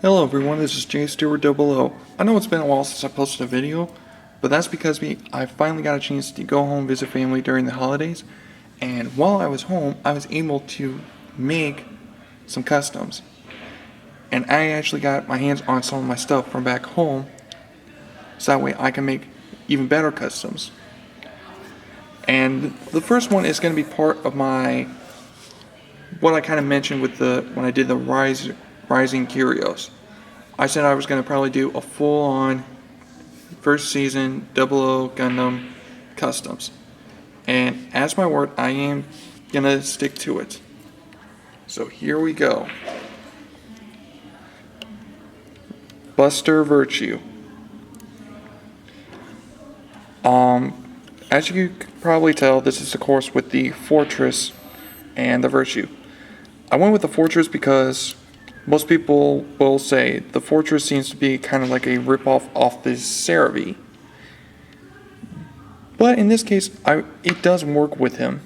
Hello everyone, this is J Stewart 00. I know it's been a while since I posted a video, but that's because I finally got a chance to go home visit family during the holidays, and while I was home, I was able to make some customs. And I actually got my hands on some of my stuff from back home, so that way I can make even better customs. And the first one is going to be part of what I kind of mentioned with when I did the Rising Curios. I said I was going to probably do a full-on first season 00 Gundam customs. And as my word, I am going to stick to it. So here we go. Buster Virtue. As you can probably tell, this is of course with the Fortress and the Virtue. I went with the Fortress because most people will say the Fortress seems to be kind of like a ripoff off the Cerebi. But in this case, it does work with him.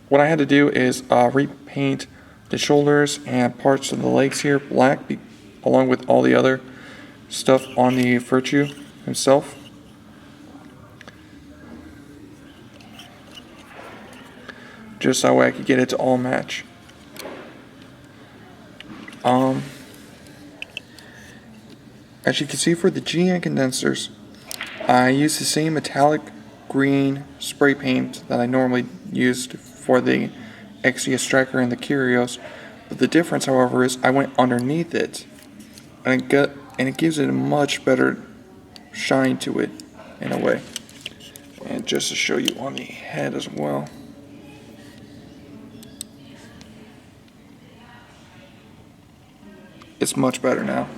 What I had to do is repaint the shoulders and parts of the legs here black, along with all the other stuff on the Virtue himself. Just that way I could get it to all match. As you can see for the GN condensers, I used the same metallic green spray paint that I normally used for the XE Striker and the Curios, but the difference, however, is I went underneath it, and it gives it a much better shine to it, in a way. And just to show you on the head as well. It's much better now.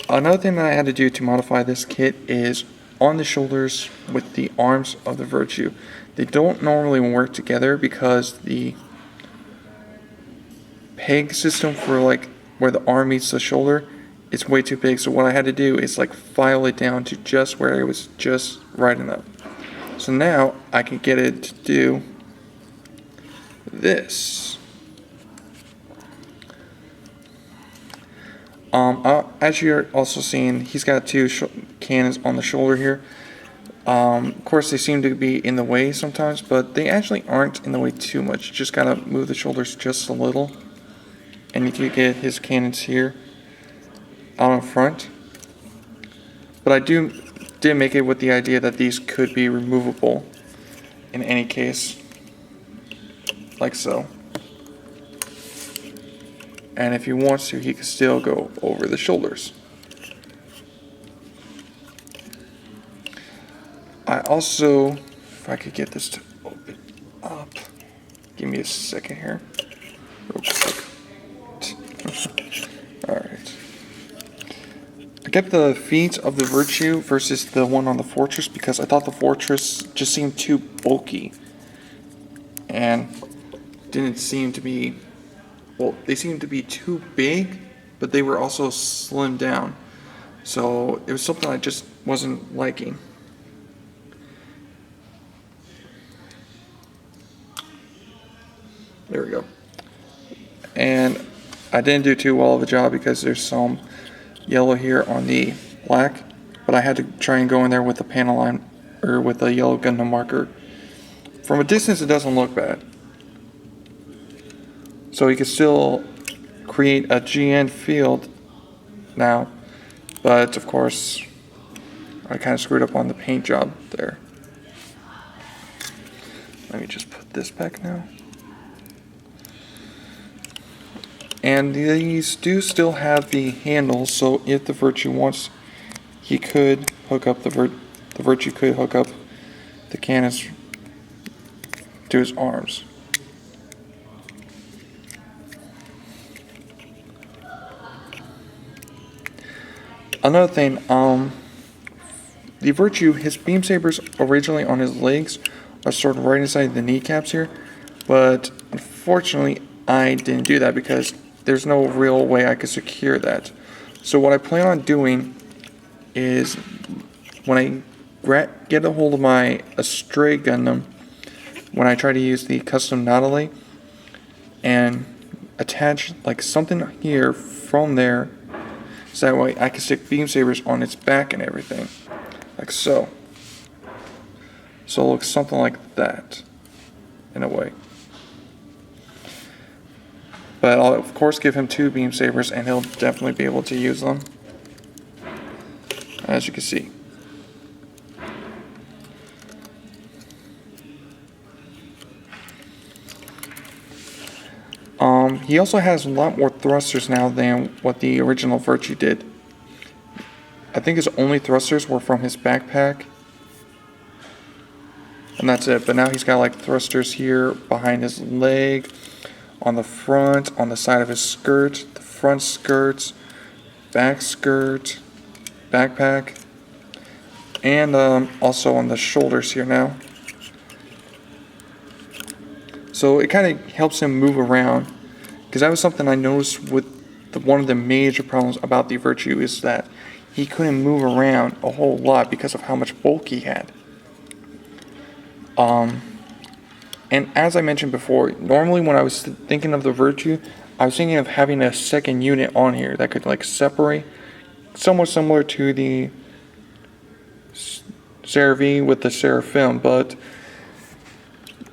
Another thing that I had to do to modify this kit is on the shoulders with the arms of the Virtue. They don't normally work together because the peg system for like where the arm meets the shoulder is way too big. So what I had to do is like file it down to just where it was just right enough. So now I can get it to do this. As you're also seeing, he's got two cannons on the shoulder here. Of course, they seem to be in the way sometimes, but they actually aren't in the way too much. You just gotta move the shoulders just a little, and you can get his cannons here out in front. But I did make it with the idea that these could be removable in any case, like so. And if he wants to, he can still go over the shoulders. I also, if I could get this to open up, give me a second here, real quick. Alright. I kept the feet of the Virtue versus the one on the Fortress because I thought the Fortress just seemed too bulky. And didn't seem to be, well, they seemed to be too big, but they were also slimmed down. So it was something I just wasn't liking. There we go. And I didn't do too well of a job because there's some yellow here on the black, but I had to try and go in there with the panel line, or with a yellow Gundam marker. From a distance it doesn't look bad. So you can still create a GN field now, but of course I kind of screwed up on the paint job there. Let me just put this back now. And these do still have the handles, so if the Virtue wants, he could hook up the Virtue could hook up the cannons to his arms. Another thing, the Virtue, his beam sabers originally on his legs are sort of right inside the kneecaps here, but unfortunately I didn't do that because there's no real way I could secure that. So what I plan on doing is when I get a hold of my Stray Gundam, when I try to use the custom Nautilus, and attach like something here from there, so that way I can stick beam sabers on its back and everything, like so. So it looks something like that, in a way. But I'll of course give him 2 beam sabers, and he'll definitely be able to use them, as you can see. He also has a lot more thrusters now than what the original Virtue did. I think his only thrusters were from his backpack, and that's it. But now he's got like thrusters here behind his leg, on the front, on the side of his skirt, the front skirts, back skirt, backpack, and also on the shoulders here now. So it kind of helps him move around, because that was something I noticed with one of the major problems about the Virtue, is that he couldn't move around a whole lot because of how much bulk he had. And as I mentioned before, normally when I was thinking of the Virtue, I was thinking of having a second unit on here that could like separate, somewhat similar to the CeraV with the Seraphim, but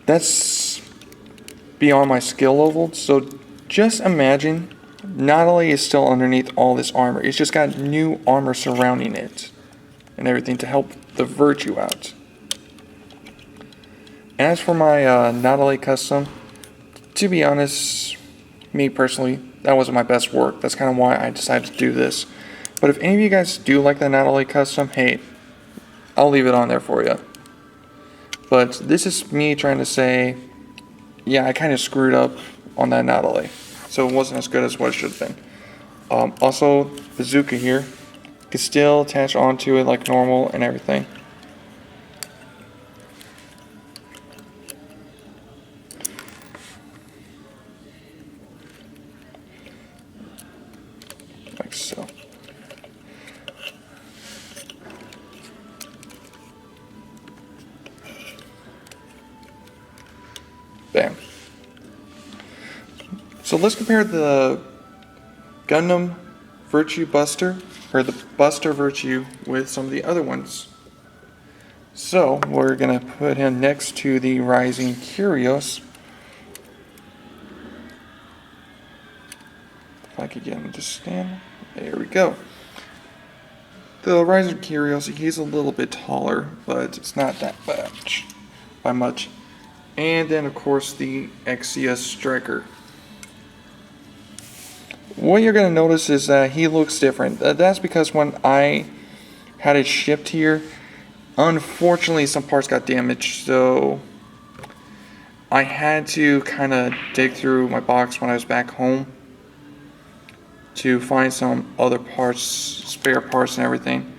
that's beyond my skill level. So just imagine, Nautilus is still underneath all this armor. It's just got new armor surrounding it and everything to help the Virtue out. And as for my Nautilus custom, to be honest, me personally, that wasn't my best work. That's kind of why I decided to do this. But if any of you guys do like the Nautilus custom, hey, I'll leave it on there for you. But this is me trying to say, yeah, I kind of screwed up on that Nautilus, so it wasn't as good as what it should have been. Also, bazooka here can still attach onto it like normal and everything. Like so. Bam. So let's compare the Gundam Virtue Buster, or the Buster Virtue, with some of the other ones. So we're going to put him next to the Rising Curios. If I could get him to stand. There we go. The Rising Curios, he's a little bit taller, but it's not that much, by much. And then of course the XCS Striker. What you're going to notice is that he looks different. That's because when I had it shipped here, unfortunately some parts got damaged, so I had to kind of dig through my box when I was back home to find some other parts, spare parts and everything.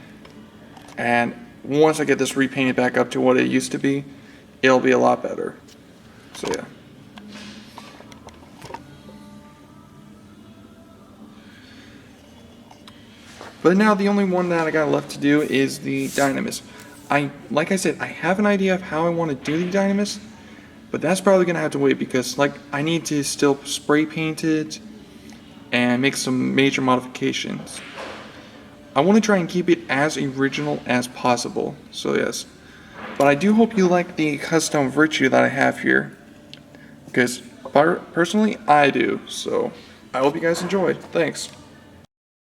And once I get this repainted back up to what it used to be, it'll be a lot better. So yeah. But now the only one that I got left to do is the Dynamis. Like I said, I have an idea of how I want to do the Dynamis, but that's probably going to have to wait because I need to still spray paint it and make some major modifications. I want to try and keep it as original as possible, so yes. But I do hope you like the custom Virtue that I have here, because personally I do, so I hope you guys enjoyed. Thanks.